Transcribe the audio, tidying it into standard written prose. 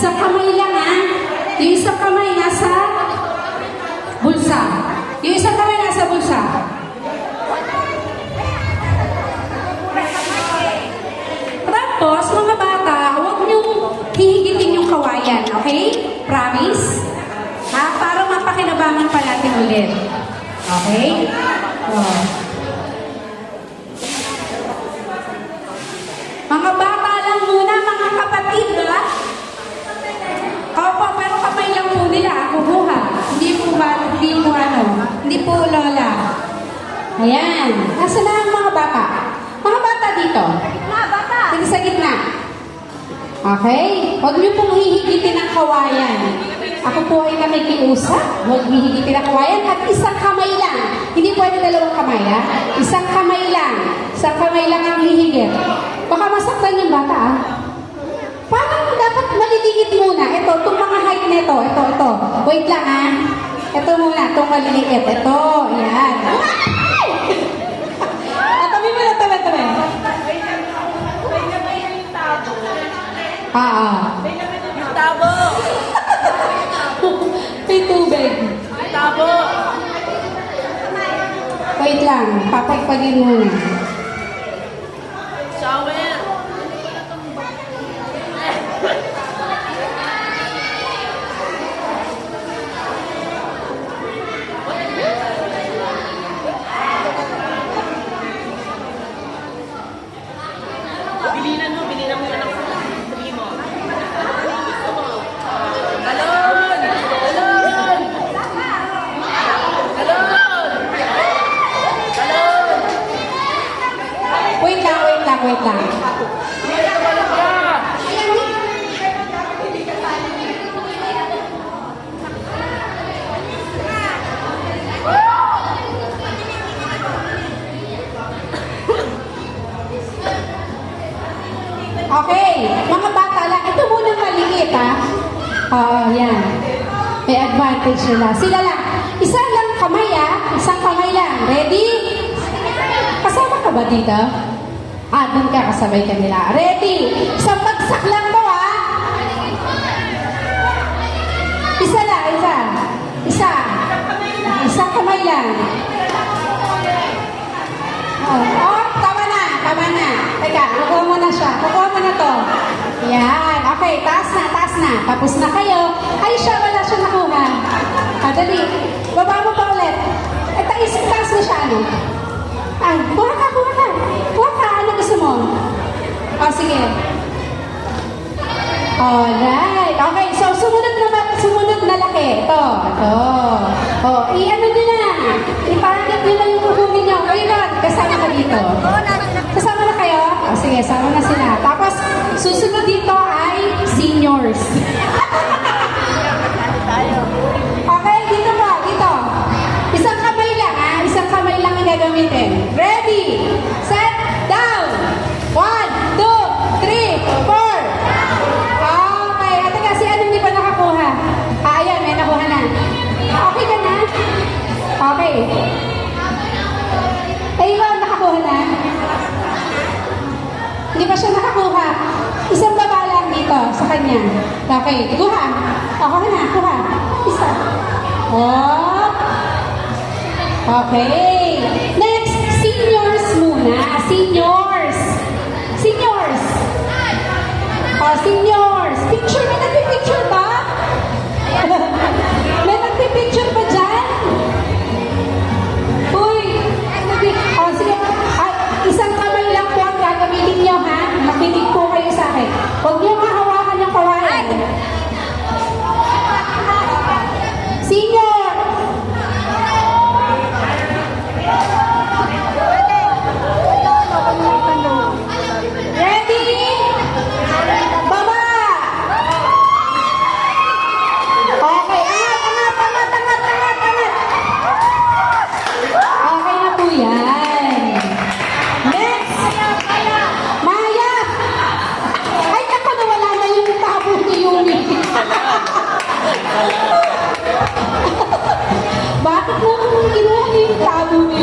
Isang kamay lang ha. Yung isang kamay nasa bulsa. Yung isang kamay nasa bulsa. Tapos, mga bata, huwag niyong hihigitin yung kawayan, okay? Promise? Ha? Para mapakinabangan pa natin ulit. Okay? Oh. Mga bata lang muna, mga kapatid, ha? Opo, pero kamay lang po nila, kukuha. Hindi po hindi po lola. Ayan. Nasa na ang mga bata? Mga bata dito. Sige sa gitna. Okay? Huwag niyo pong hihigitin ang kawayan. Ako po ay nakikiusap. Huwag hihigitin ang kawayan at isang kamay lang. Hindi pwede dalawang kamay, ha? Isang kamay lang. Isang kamay lang ang hihigit. Baka masaktan yung bata, ha? Parang dapat maliligid muna. Ito, itong mga height nito. Ito. Wait lang, ha? Ito muna, itong maliliit. Ito, yan. Tabi mo na, tabi. Yung tabo. May tubig. Tabo. Wait lang, papagpagin muna. Shower. Bilinan mo yung anak mo. Sabihin mo. Galon! Galon! Galon! Galon! Wait lang. Okay, mga bata lang. Ito muna maliit, ha? Oo, yan. May advantage nila. Sila lang. Isa lang kamay, ha? Isang kamay lang. Ready? Kasama ka ba dito? Doon ka, kasabay ka nila. Ready? Isang bagsak lang to, ha? Isa. Isang kamay lang. Tama na. Teka, kukuha mo na siya. Kukuha mo na to. Yan. Okay, taas na. Tapos na kayo. Ay, siya, wala siya nakuha. Dali. Baba mo pa ulit. Taas mo siya, ano? Kuha ka. Ano gusto mo? Sige. Alright. Okay, so sumunod na laki. Ito. I-ano nyo na. Iparagit nyo na yung kukumin nyo. Ayun, kasama ka dito. Kasama na kayo? Sige, sama na sila. Tapos, susunod dito ay seniors. Okay, dito. Isang kamay lang, ha? Isang kamay lang ang gagamitin. Ready, set, down. 1, 2, 3, 4. Okay, ate kasi ano hindi pa nakakuha? Ayan, may nakuha na. Okay ka na? Okay. Ayun, nakakuha na. Hindi pa siya nakakuha. Isang baba lang dito sa kanya. Okay, kuha. Kuha. Isa. Okay. Next, seniors muna. Seniors. Seniors. Picture, may nagpipicture ba? May nagpipicture ba dyan? Uy. Sige. Isang kamay lang po ang gagamitin nyo, ha? Makinig po kayo sa akin. Huwag nyo mahawakan yung kawayan. Senior! Ready? Baba! Okay, angat! Okay na po yan. Next! Maya! Ay, ako nawala na yung tabo ni Yumi. Bakit mo kinuha yung tabo ni